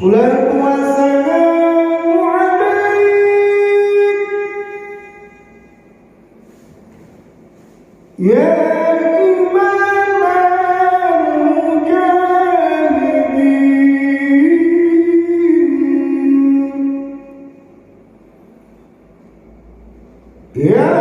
Salatu wassalamu alaik ya Ya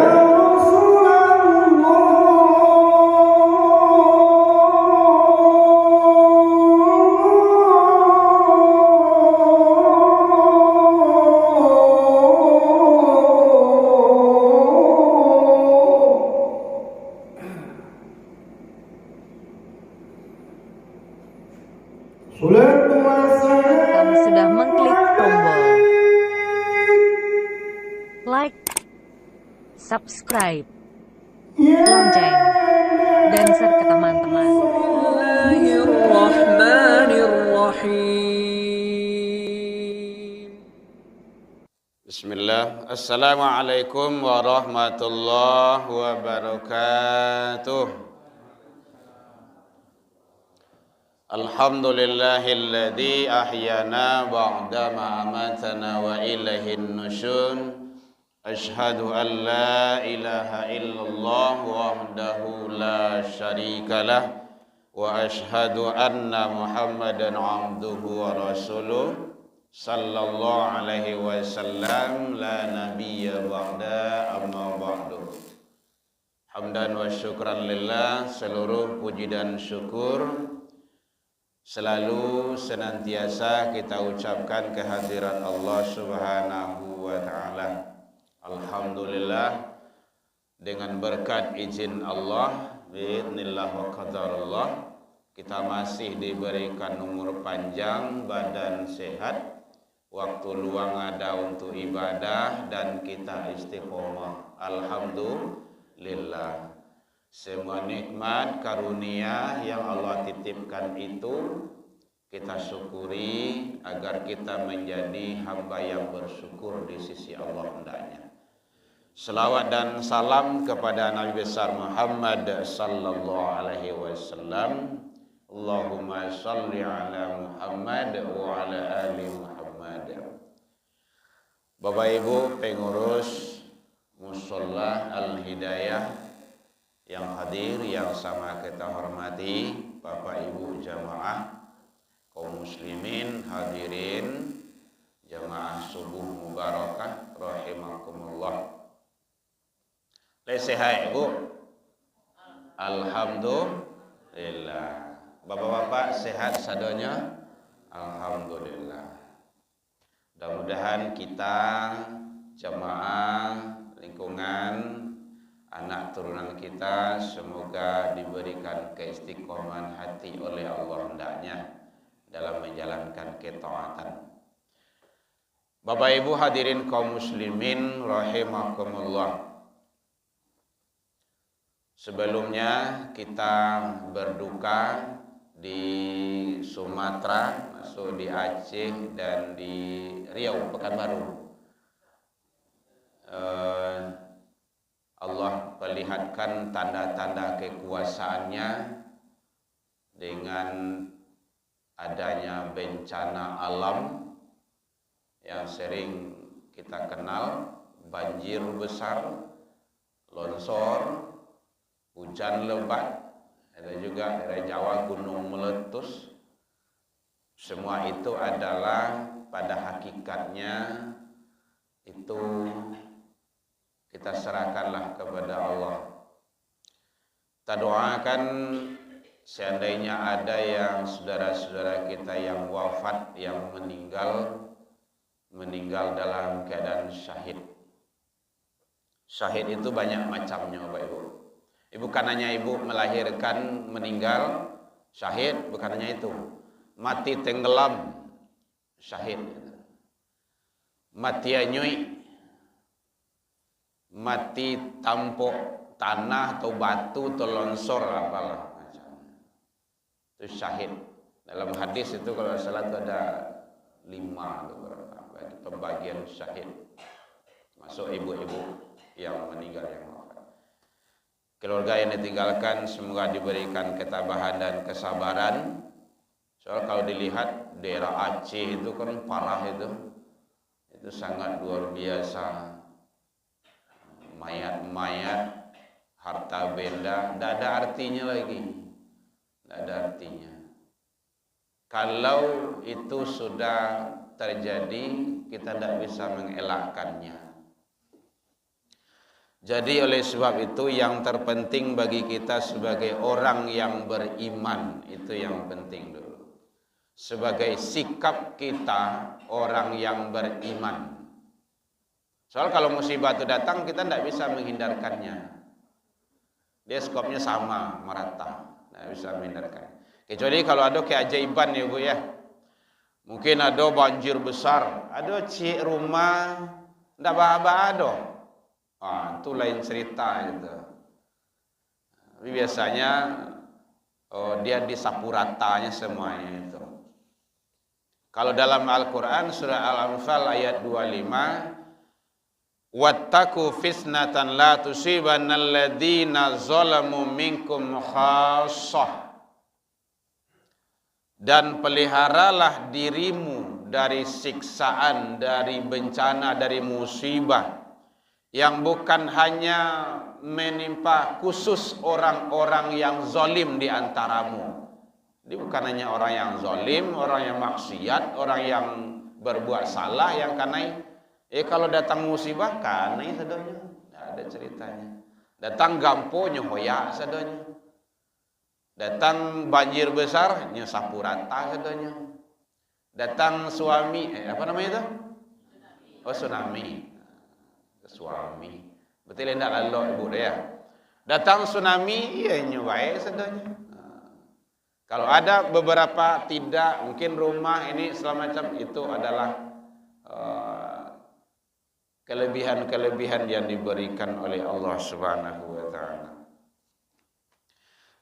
Kamu sudah mengklik tombol like, subscribe, lonceng, dan share ke teman-teman. Bismillah. Assalamualaikum warahmatullahi wabarakatuh. Alhamdulillahilladzi ahyana ba'da ma amatana wa ilaihin nusyur. Ashhadu an la ilaha illallah wahdahu la syarikalah wa ashhadu anna Muhammadan abduhu wa rasuluh sallallahu alaihi wasallam la nabiyya ba'da amma ba'du. Hamdan wa syukran lillah, seluruh puji dan syukur selalu senantiasa kita ucapkan kehadirat Allah Subhanahu wa taala. Alhamdulillah, dengan berkat izin Allah, biidznillah wa qadarullah, kita masih diberikan umur panjang, badan sehat, waktu luang ada untuk ibadah, dan kita istiqomah. Alhamdulillah. Semua nikmat karunia yang Allah titipkan itu kita syukuri agar kita menjadi hamba yang bersyukur di sisi Allah hendaknya. Selawat dan salam kepada Nabi besar Muhammad sallallahu alaihi wasallam. Allahumma shalli ala Muhammad wa ala ali Muhammad. Bapak Ibu pengurus Musholla Al-Hidayah yang hadir, yang sama kita hormati, Bapak Ibu jamaah kaum muslimin hadirin jamaah subuh mubarakah rahimakumullah. Sehat Ibu? Alhamdulillah. Bapak-bapak sehat sadonya? Alhamdulillah. Mudah-mudahan kita jamaah lingkungan anak turunan kita semoga diberikan keistiqomahan hati oleh Allah hendaknya dalam menjalankan ketaatan. Bapak Ibu hadirin kaum muslimin rahimakumullah. Sebelumnya kita berduka di Sumatera, masuk di Aceh dan di Riau, Pekanbaru. Allah perlihatkan tanda-tanda kekuasaannya dengan adanya bencana alam yang sering kita kenal, banjir besar, longsor, hujan lebat, ada juga daerah Jawa gunung meletus. Semua itu adalah pada hakikatnya itu kita serahkanlah kepada Allah. Kita doakan seandainya ada yang saudara-saudara kita yang wafat, yang meninggal dalam keadaan syahid. Syahid itu banyak macamnya Bapak Ibu. Bukan hanya ibu melahirkan meninggal syahid, bukan hanya itu. Mati tenggelam syahid. Mati anyui, mati tampuk tanah atau batu atau longsor apalah macam itu syahid. Dalam hadis itu kalau salah itu ada 5 pembagian syahid, masuk ibu-ibu yang meninggal yang wafat. Keluarga yang ditinggalkan semoga diberikan ketabahan dan kesabaran. Soal kalau dilihat daerah Aceh itu kan parah itu sangat luar biasa. Mayat-mayat, harta benda, tidak ada artinya lagi, tidak ada artinya. Kalau itu sudah terjadi, kita tidak bisa mengelakkannya. Jadi oleh sebab itu yang terpenting bagi kita sebagai orang yang beriman, itu yang penting dulu. Sebagai sikap kita orang yang beriman. Soal kalau musibah itu datang, kita tidak bisa menghindarkannya. Dia skopnya sama, merata, tidak bisa menghindarkan. Kecuali kalau ada keajaiban ya Bu ya. Mungkin ada banjir besar, ada cik rumah, tidak apa-apa ada. Itu lain cerita gitu. Tapi biasanya dia disapu ratanya semuanya itu. Kalau dalam Al-Quran surah Al-Anfal ayat 25, wattaqu fitnatan la tusibannal ladzina zalamu minkum khassah. Dan peliharalah dirimu dari siksaan, dari bencana, dari musibah yang bukan hanya menimpa khusus orang-orang yang zalim di antaramu. Ini bukan hanya orang yang zalim, orang yang maksiat, orang yang berbuat salah yang kanai. Kalau datang musibah kanai sadanya, tidak ada ceritanya. Datang gampo nyohoyak sadanya. Datang banjir besar nyesapu rata sadanya. Datang suami apa namanya itu? Tsunami. Suami. Betul tidak lalu ibu dia. Datang tsunami, iya nyobai sadanya. Kalau ada beberapa tidak, mungkin rumah ini segala macam, itu adalah kelebihan-kelebihan yang diberikan oleh Allah Subhanahu wa taala.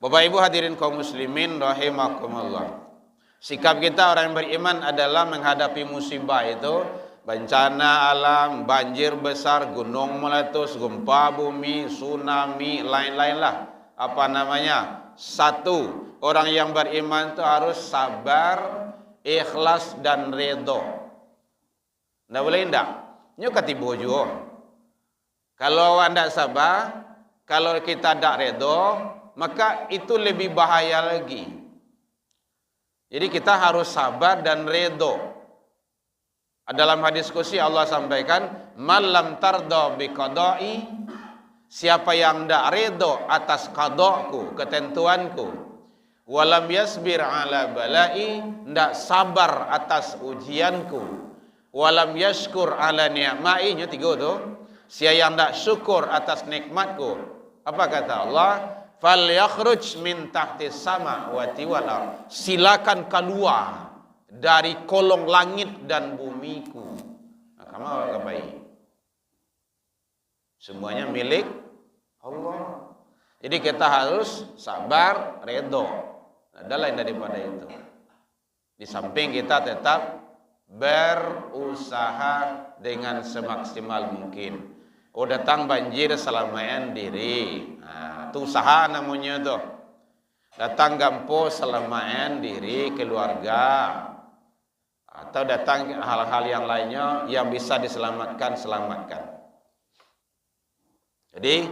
Bapak Ibu hadirin kaum muslimin rahimakumullah. Sikap kita orang yang beriman adalah menghadapi musibah itu, bencana alam, banjir besar, gunung meletus, gempa bumi, tsunami, lain-lain lah. Apa namanya? Satu, orang yang beriman itu harus sabar, ikhlas dan redha. Nggak boleh ndak? Nyo katibo juga. Kalau anda sabar, kalau kita tidak redha, maka itu lebih bahaya lagi. Jadi kita harus sabar dan redha. Dalam hadis qudsi Allah sampaikan, "Malam tarda bi qada'i", siapa yang tidak redha atas qada'ku, ketentuanku, walam yasbir ala bala'i, tidak sabar atas ujianku, walam yashkur ala ni'ma'i, nya tiga tu, siapa yang tidak syukur atas nikmatku, apa kata Allah? Falyakhruj min tahtis samawati wal ardh, silakan keluar dari kolong langit dan bumiku. Kamu apa baik? Semuanya milik Allah. Jadi kita harus sabar, redha. Ada lain daripada itu. Di samping kita tetap berusaha dengan semaksimal mungkin. Datang banjir, selamain diri. Itu usaha namanya tuh. Datang gampo, selamain diri, keluarga. Atau datang hal-hal yang lainnya yang bisa diselamatkan, selamatkan. Jadi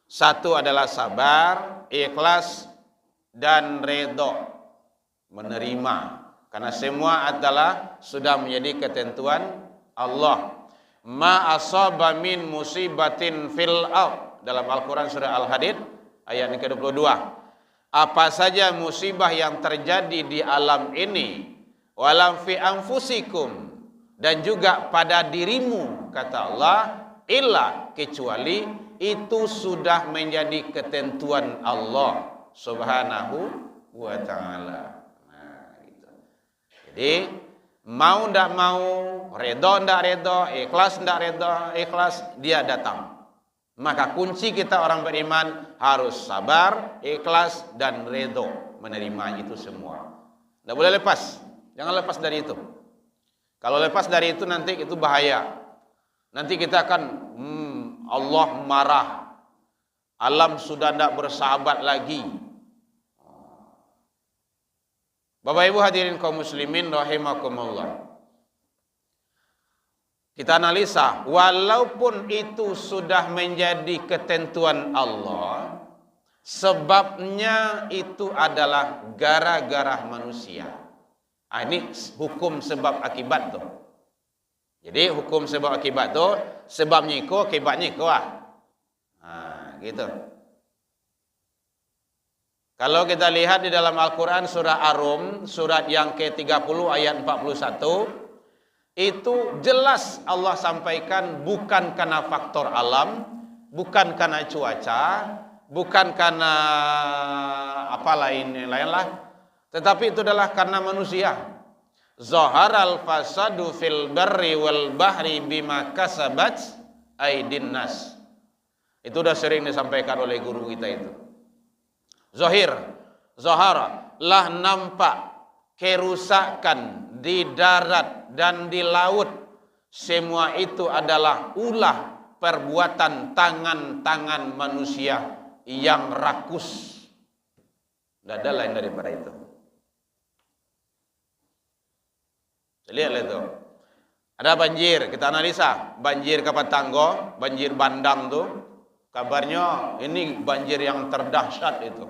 satu adalah sabar, ikhlas dan redha, menerima, karena semua adalah sudah menjadi ketentuan Allah. Ma asaba min musibatin fil ardh, dalam Al-Quran surah Al-Hadid ayat yang ke-22. Apa saja musibah yang terjadi di alam ini, walam fi anfusikum, dan juga pada dirimu, kata Allah, illa, kecuali itu sudah menjadi ketentuan Allah Subhanahu wa ta'ala. Gitu. Jadi mau ndak mau, redha ndak redha, ikhlas ndak redha, ikhlas, dia datang. Maka kunci kita orang beriman harus sabar, ikhlas dan redha, menerima itu semua. Ndak boleh lepas. Jangan lepas dari itu. Kalau lepas dari itu nanti itu bahaya. Nanti kita akan Allah marah. Alam sudah tidak bersahabat lagi. Bapak Ibu hadirin kaum muslimin rahimakumullah. Kita analisa, walaupun itu sudah menjadi ketentuan Allah, sebabnya itu adalah gara-gara manusia. Ini hukum sebab akibat tuh. Jadi hukum sebab akibat tuh, sebabnya iko, akibatnya iko gitu. Kalau kita lihat di dalam Al-Quran surah Ar-Rum, surat yang ke-30 ayat 41, itu jelas Allah sampaikan bukan karena faktor alam, bukan karena cuaca, bukan karena apa lain-lainlah, tetapi itu adalah karena manusia. Zaharal fasadu fil barri wal bahri bima kasabat aydin nas. Itu sudah sering disampaikan oleh guru kita itu. Zahara lah nampak kerusakan di darat dan di laut. Semua itu adalah ulah perbuatan tangan-tangan manusia yang rakus. Tidak ada lain daripada itu. Lihatlah itu. Ada banjir, kita analisa. Banjir Kapatanggo, banjir bandang tuh. Kabarnya ini banjir yang terdahsyat itu.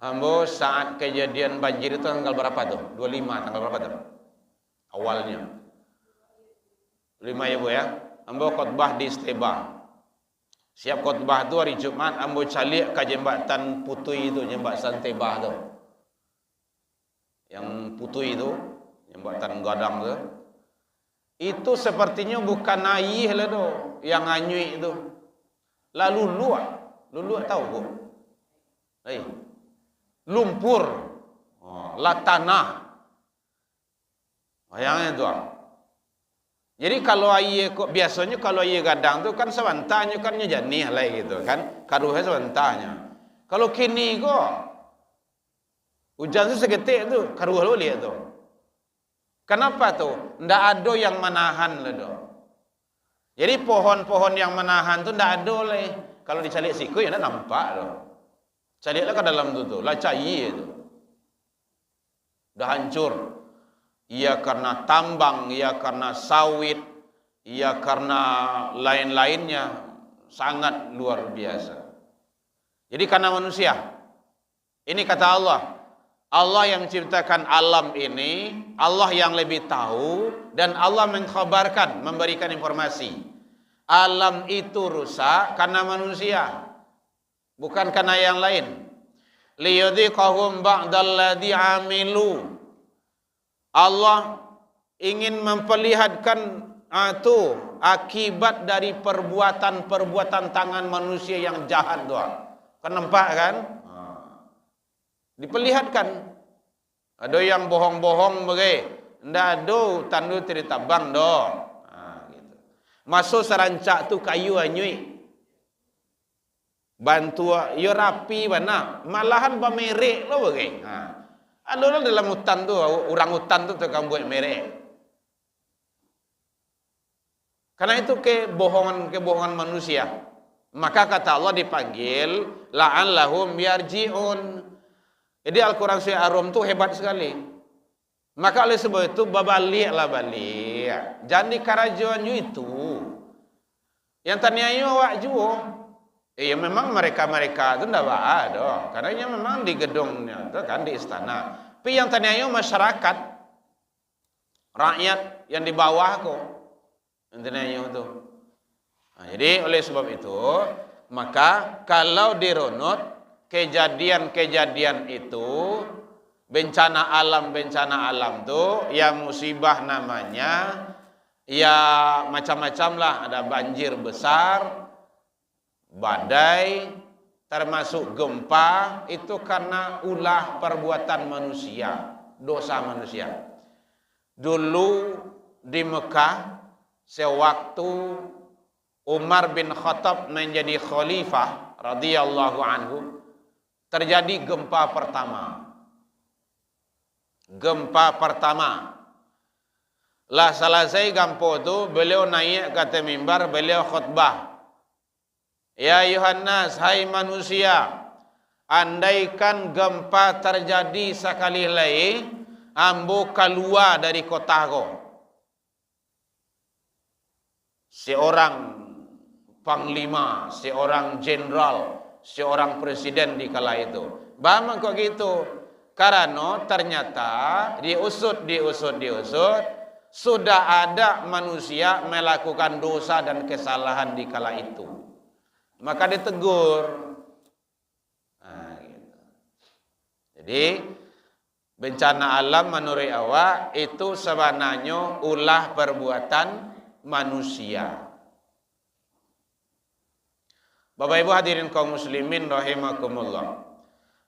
Ambo saat kejadian banjir itu tanggal berapa tuh? 25, tanggal berapa tuh? Awalnya 5 ya Bu ya. Ambo khotbah di Steba. Siap khotbah itu hari Jumat, ambo calik ke jembatan Putui itu, jembatan Steba tuh. Yang Putui itu, jembatan Gadang tuh. Itu sepertinya bukan air lah tuh, yang anyui itu. Lalu luak tahu Bu? Lumpur, lah tanah. Bayangin tu. Jadi kalau air biasanya kalau air gadang tu kan sebantahnya kan jernih lah gitu kan, karuhnya sebantahnya. Kalau kini kok hujan tu seketik tu karuh lo lihat tu. Kenapa tu? Ndak ada yang menahan lah tu. Jadi pohon-pohon yang menahan tu ndak ada lah. Kalau dicalik siku ya ndak nampak tu. Caliklah ke dalam tu, lah cair tu. Dah hancur. Ia karena tambang, ia karena sawit, ia karena lain-lainnya sangat luar biasa. Jadi karena manusia. Ini kata Allah. Allah yang menciptakan alam ini, Allah yang lebih tahu dan Allah mengkhabarkan, memberikan informasi. Alam itu rusak karena manusia. Bukan karena yang lain. Liyudhiqahum ba'dalladzi amilu. Allah ingin memperlihatkan akibat dari perbuatan-perbuatan tangan manusia yang jahat doa. Kan nampak kan? Diperlihatkan. Ada yang bohong-bohong bagai ndak ada tandu cerita bang do. Gitu. Masuk serancak tu kayu anyui. Bantu yo rapi mana malahan bamerek lo bagai ada dalam hutan tu orang hutan tu tukang buat merek karena itu kebohongan manusia. Maka kata Allah dipanggil la'allahum yarji'un. Jadi Al-Quran surah Ar-Rum tu hebat sekali. Maka oleh sebab itu balik jangan dikarajuan itu yang tanya awak juga. Ya memang mereka itu tidak ada, karena memang di gedungnya itu kan di istana. Tapi yang tanya masyarakat, rakyat yang di bawah kok, yang tanya itu. Jadi oleh sebab itu, maka kalau dirunut kejadian-kejadian itu, bencana alam itu, yang musibah namanya, ya macam-macam lah, ada banjir besar, badai, termasuk gempa, itu karena ulah perbuatan manusia, dosa manusia. Dulu di Mekah, sewaktu Umar bin Khattab menjadi khalifah radhiyallahu anhu, terjadi gempa pertama. Lah selesai gempa itu, beliau naik ke atas mimbar, beliau khutbah. Ya Yohanes, hai manusia, andaikan gempa terjadi sekali lagi, ambo keluar dari kota ko. Seorang panglima, seorang jenderal, seorang presiden di kala itu. Bagaimana kok gitu? Karena ternyata diusut, sudah ada manusia melakukan dosa dan kesalahan di kala itu. Maka ditegur. Nah, gitu. Jadi bencana alam menurut awak itu sebenarnya ulah perbuatan manusia. Bapak Ibu hadirin kaum muslimin rahimakumullah.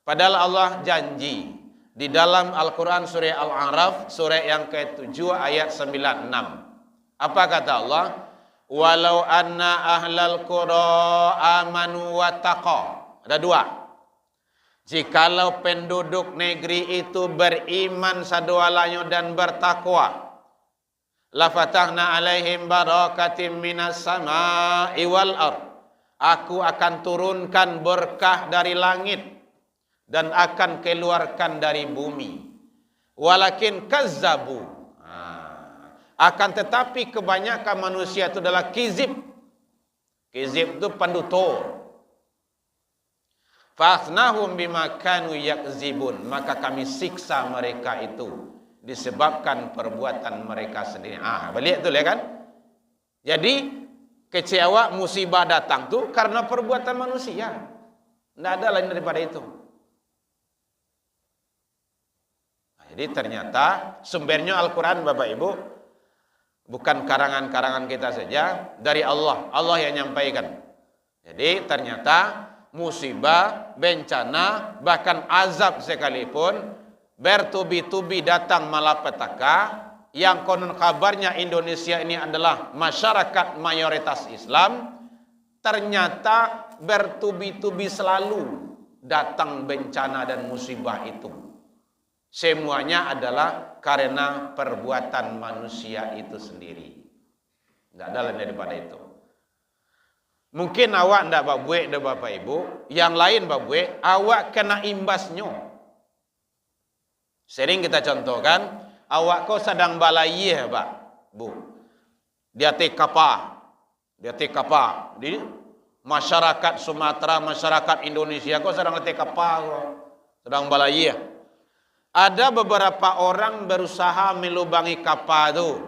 Padahal Allah janji di dalam Al-Quran surah Al-A'raf surah yang ke-7 ayat 96. Apa kata Allah? Walau anna ahlal qura amanu wattaqau. Ada dua. Jikalau penduduk negeri itu beriman sadualanya dan bertakwa, lafatahna alaihim barakatim minas sama'i wal ard. Aku akan turunkan berkah dari langit dan akan keluarkan dari bumi. Walakin kazzabu. Akan tetapi kebanyakan manusia itu adalah kizib. Kizib itu pendutur. Fa'athnahum bima kanu yakzibun. Maka kami siksa mereka itu disebabkan perbuatan mereka sendiri. Balik tu lah kan? Jadi kecewa musibah datang tu karena perbuatan manusia. Tidak ada lain daripada itu. Jadi ternyata sumbernya Al-Quran Bapak Ibu bukan karangan-karangan kita saja, dari Allah. Allah yang menyampaikan. Jadi ternyata musibah, bencana, bahkan azab sekalipun bertubi-tubi datang malapetaka, yang konon kabarnya Indonesia ini adalah masyarakat mayoritas Islam, ternyata bertubi-tubi selalu datang bencana dan musibah itu. Semuanya adalah karena perbuatan manusia itu sendiri. Tidak ada lain daripada itu. Mungkin awak tidak babuik dah Bapak Ibu, yang lain babuik, awak kena imbasnya. Sering kita contohkan, awak kau sedang balayih Pak, Bu. Dia tekapa. Di masyarakat Sumatera, masyarakat Indonesia, kau sedang tekapa, sedang balayih. Ada beberapa orang berusaha melubangi kapal itu.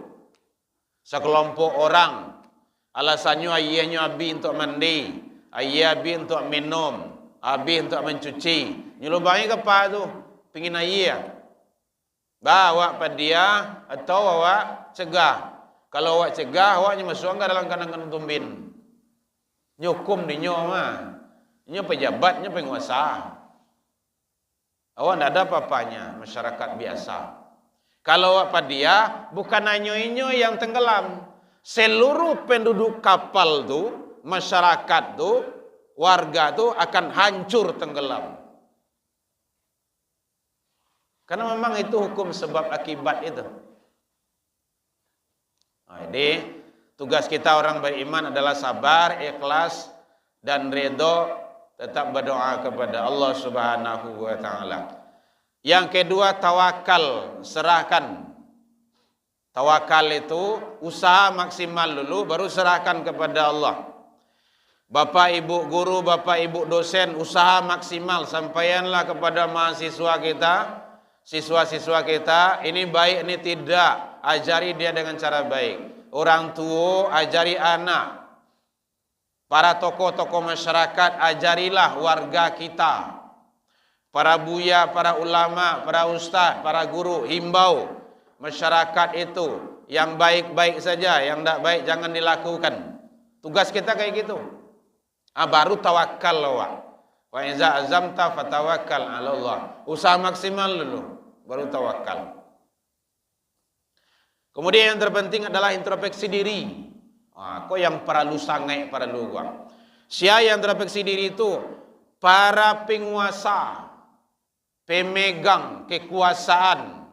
Sekelompok orang. Alasannya ayahnya abi untuk mandi. Ayah abi untuk minum. Abi untuk mencuci. Melubangi kapal itu. Pengin ayah. Bawa pada dia atau awak cegah. Kalau awak cegah, awaknya masuk ke dalam kandang tumbin. Nyukum di nyoma. Ini pejabatnya penguasa. Awak tidak ada apa-apanya, masyarakat biasa. Kalau apa dia, bukan hanya ini yang tenggelam. Seluruh penduduk kapal tu, masyarakat tu, warga tu akan hancur tenggelam. Karena memang itu hukum sebab akibat itu. Jadi, tugas kita orang beriman adalah sabar, ikhlas, dan redha. Tetap berdoa kepada Allah Subhanahu wa taala. Yang kedua, tawakal, serahkan. Tawakal itu usaha maksimal dulu baru serahkan kepada Allah. Bapak Ibu guru, Bapak Ibu dosen, usaha maksimal sampaikanlah kepada mahasiswa kita, siswa-siswa kita, ini baik ini tidak, ajari dia dengan cara baik. Orang tua ajari anak. Para tokoh-tokoh masyarakat, ajarilah warga kita. Para buya, para ulama, para ustaz, para guru, himbau masyarakat itu yang baik-baik saja, yang tidak baik jangan dilakukan. Tugas kita kayak gitu. Baru tawakal awak. Wa iza azamta fatawakkal 'ala Allah. Usaha maksimal dulu, baru tawakal. Kemudian yang terpenting adalah introspeksi diri. Kau yang perlu sangai perlu gua. Siapa yang introspeksi diri itu? Para penguasa, pemegang kekuasaan.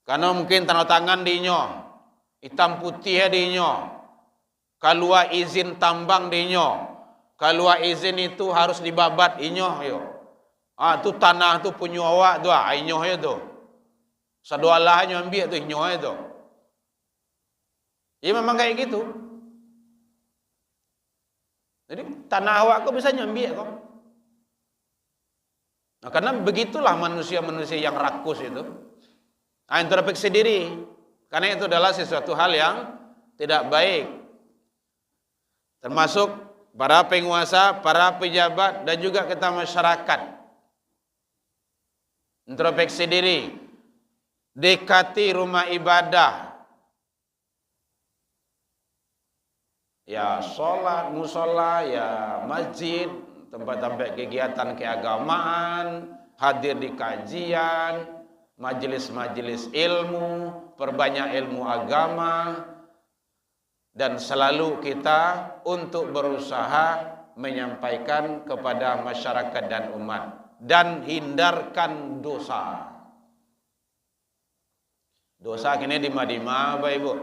Karena mungkin tanda tangan dinyo, hitam putih dinyo, keluar izin tambang dinyo, keluar izin itu harus dibabat inyo yo. Tu tanah tu punya awak tu, inyoh tu. Sadualah nyo ambil tu inyoh tu. Ya memang kayak gitu. Jadi tanah awak kau bisa nyambil kau. Nah, karena begitulah manusia-manusia yang rakus itu. Introspeksi diri. Karena itu adalah sesuatu hal yang tidak baik. Termasuk para penguasa, para pejabat, dan juga kita masyarakat. Introspeksi diri. Dekati rumah ibadah. Ya sholat, musola, ya masjid, tempat-tempat kegiatan keagamaan, hadir di kajian, majelis-majelis ilmu, perbanyak ilmu agama, dan selalu kita untuk berusaha menyampaikan kepada masyarakat dan umat, dan hindarkan dosa. Dosa kini di mana, Bapak Ibu?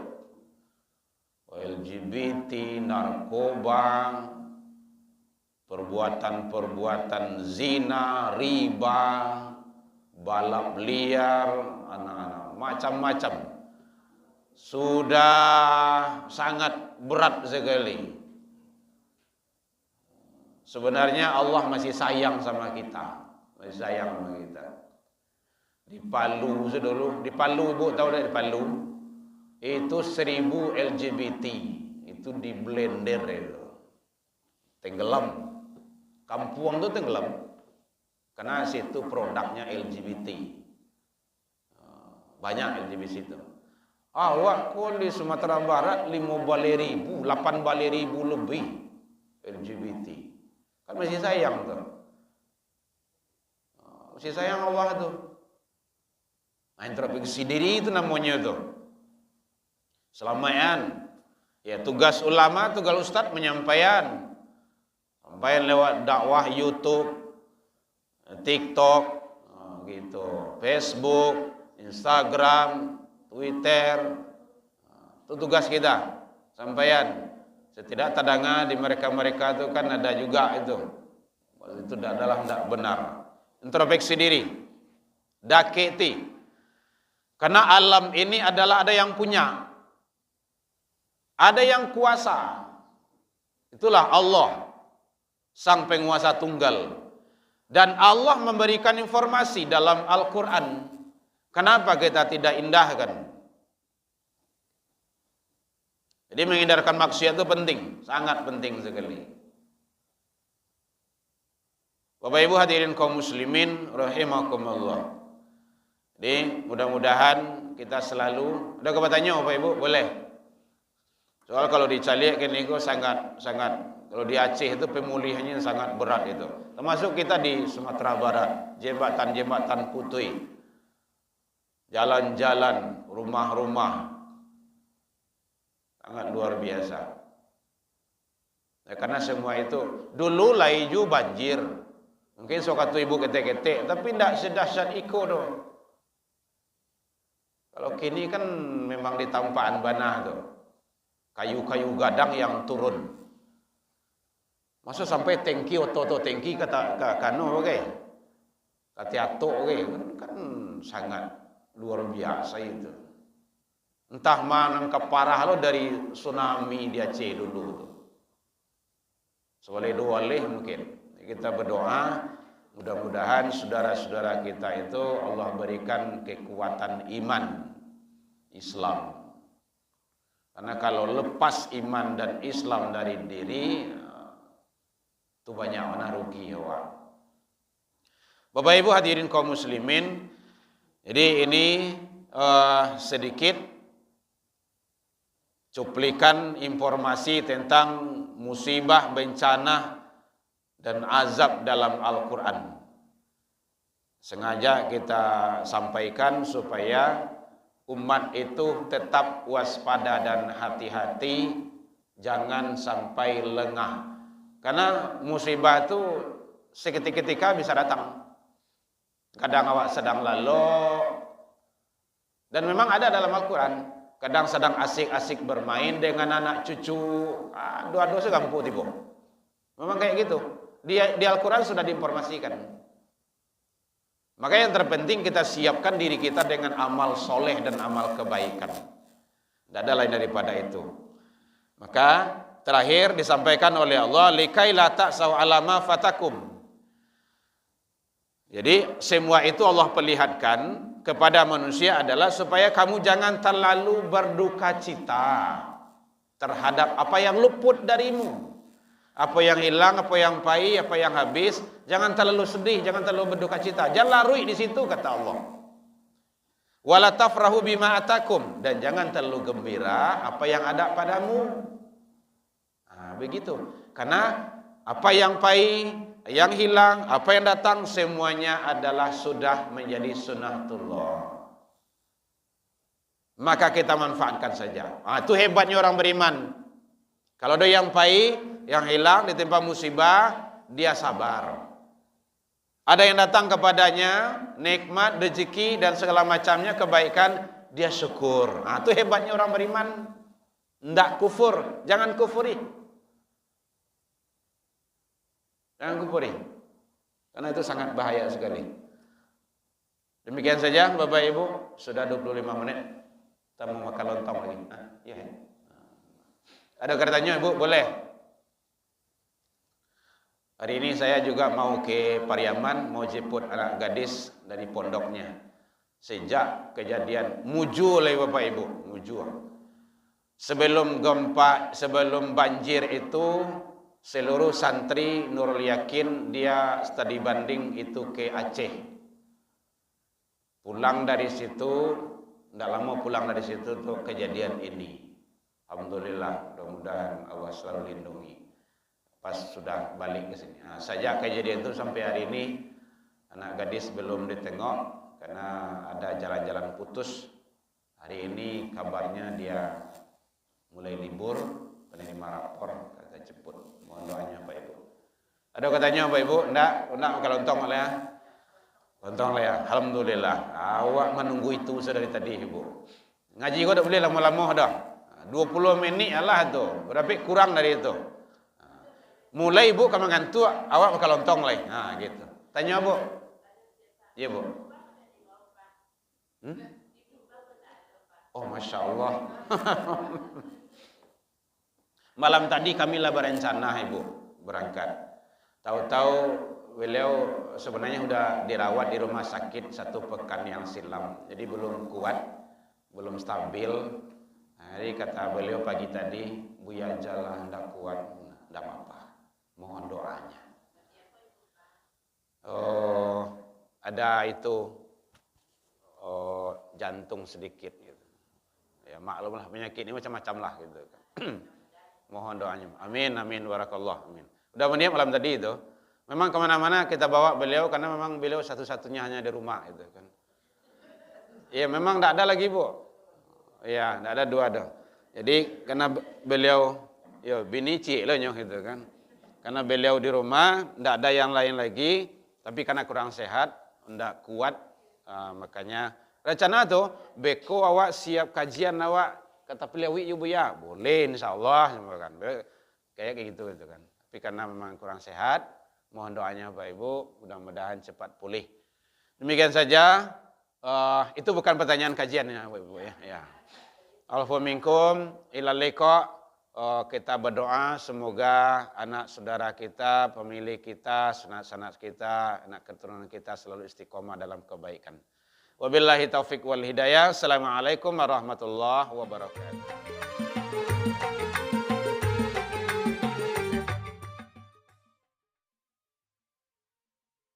LGBT, narkoba, perbuatan-perbuatan zina, riba, balap liar, anak-anak, macam-macam. Sudah sangat berat sekali. Sebenarnya Allah masih sayang sama kita. Masih sayang sama kita. Di Palu dulu, di Palu Ibu tahu tak di Palu? Itu 1000 LGBT itu di blender itu, tenggelam, kampung itu tenggelam karena situ produknya LGBT, banyak LGBT itu. Awak di Sumatera Barat 5 8 ribu lebih LGBT, kan masih sayang tuh, masih sayang Allah tuh. Introspeksi diri itu namanya tuh. Selamanya, ya tugas ulama, tugas ustadz menyampaikan lewat dakwah YouTube, TikTok, gitu, Facebook, Instagram, Twitter, itu tugas kita, sampaikan. Setidak tadanga di mereka itu kan ada juga itu adalah tidak benar. Introspeksi diri, daketi, karena alam ini adalah ada yang punya. Ada yang kuasa. Itulah Allah, sang penguasa tunggal. Dan Allah memberikan informasi dalam Al-Quran. Kenapa kita tidak indahkan? Jadi menghindarkan maksiat itu penting. Sangat penting sekali. Bapak Ibu hadirin kaum muslimin rahimakumullah. Jadi mudah-mudahan kita selalu, ada kebatanya Bapak Ibu? Boleh. Soal kalau di Caliak ini sangat kalau di Aceh itu pemulihannya sangat berat itu. Termasuk kita di Sumatera Barat, jembatan-jembatan putih, jalan-jalan, rumah-rumah, sangat luar biasa. Ya, karena semua itu dulu laiju banjir, mungkin sokatu ibu ketek-ketek, tapi tidak sedahsyat iko doh. Kalau kini kan memang di tampaan banah tuh. Kayu-kayu gadang yang turun. Masa sampai tangki oto tangki kata kano oke. Katiato oke kan sangat luar biasa itu. Entah mana keparah lo dari tsunami di Aceh dulu tuh. Soleh mungkin. Kita berdoa mudah-mudahan saudara-saudara kita itu Allah berikan kekuatan iman Islam. Karena kalau lepas iman dan Islam dari diri, itu banyak mana rugi ya Wak. Bapak Ibu hadirin kaum muslimin, jadi ini sedikit cuplikan informasi tentang musibah, bencana, dan azab dalam Al-Quran. Sengaja kita sampaikan supaya umat itu tetap waspada dan hati-hati, jangan sampai lengah. Karena musibah itu seketika bisa datang. Kadang awak sedang lalu, dan memang ada dalam Al-Quran. Kadang sedang asik-asik bermain dengan anak cucu, dua-dua segampuk tiba. Memang kayak gitu. Di Al-Quran sudah diinformasikan. Maka yang terpenting kita siapkan diri kita dengan amal soleh dan amal kebaikan. Tidak ada lain daripada itu. Maka terakhir disampaikan oleh Allah, likai la ta'sau ala ma fatakum. Jadi semua itu Allah perlihatkan kepada manusia adalah supaya kamu jangan terlalu berduka cita terhadap apa yang luput darimu. Apa yang hilang, apa yang pahit, apa yang habis, jangan terlalu sedih, jangan terlalu berduka cita. Jangan larut di situ kata Allah. Wala tafrahu bima atakum, dan jangan terlalu gembira apa yang ada padamu. Nah, begitu. Karena apa yang pahit, yang hilang, apa yang datang semuanya adalah sudah menjadi sunnatullah. Maka kita manfaatkan saja. Itu hebatnya orang beriman. Kalau ada yang pahit, yang hilang, ditimpa musibah, dia sabar. Ada yang datang kepadanya, nikmat, rezeki dan segala macamnya, kebaikan, dia syukur. Itu hebatnya orang beriman. Tidak kufur, jangan kufuri. Jangan kufuri. Karena itu sangat bahaya sekali. Demikian saja Bapak Ibu, sudah 25 menit. Kita mau makan lontong lagi. Ya. Ada katanya Ibu, boleh? Hari ini saya juga mau ke Pariaman, mau jemput anak gadis dari pondoknya. Sejak kejadian muju oleh Bapak Ibu, muju. Sebelum gempa, sebelum banjir itu, seluruh santri Nurul Yakin dia studi banding itu ke Aceh. Pulang dari situ, tidak lama pulang dari situ tuh kejadian ini. Alhamdulillah, mudah-mudahan Allah selalu lindungi. Pas sudah balik ke sini. Sejak kejadian itu sampai hari ini anak gadis belum ditengok karena ada jalan-jalan putus. Hari ini kabarnya dia mulai libur, penerima rapor kata jemput. Mohon doanya Pak Ibu. Ada katanya Pak Ibu? Enggak kalau lontong lah ya. Lontong lah ya. Alhamdulillah. Awak menunggu itu dari tadi Ibu. Ngaji kau tak boleh lama-lama dah. 20 menit lah tu. Berapa kurang dari itu. Mulai Ibu kamu ngantuk, awak bakal lontong lah. Gitu. Tanya Bu. Iya Bu. Oh Masya Allah. Malam tadi kami lah berencana Ibu berangkat. Tahu-tahu beliau sebenarnya sudah dirawat di rumah sakit 1 pekan yang silam. Jadi belum kuat, belum stabil. Jadi kata beliau pagi tadi, Buya jalan tidak kuat, tidak apa-apa. Mohon doanya. Oh, ada itu jantung sedikit gitu. Ya maklumlah penyakit ini macam-macam lah gitu. Mohon doanya. Amin, amin, warakallah, amin. Udah mendiam malam tadi itu. Memang kemana-mana kita bawa beliau karena memang beliau satu-satunya hanya di rumah gitu kan. Iya memang tidak ada lagi Bu. Iya tidak ada dua dah. Jadi karena beliau, bini cik lah gitu kan. Karena beliau di rumah, tidak ada yang lain lagi. Tapi karena kurang sehat, tidak kuat, makanya rencana tu beko awak siap kajian awak. Kata beliau, ibu ya, boleh insyaallah kan. Kayak gitu kan. Tapi karena memang kurang sehat, mohon doanya Bapak Ibu, mudah-mudahan cepat pulih. Demikian saja. Itu bukan pertanyaan kajiannya Bapak Ibu ya. Alfa minkum ilal liqa. Kita berdoa semoga anak saudara kita, pemilik kita, sanak-sanak kita, anak keturunan kita selalu istiqomah dalam kebaikan. Wabillahi taufik wal hidayah. Assalamualaikum warahmatullahi wabarakatuh.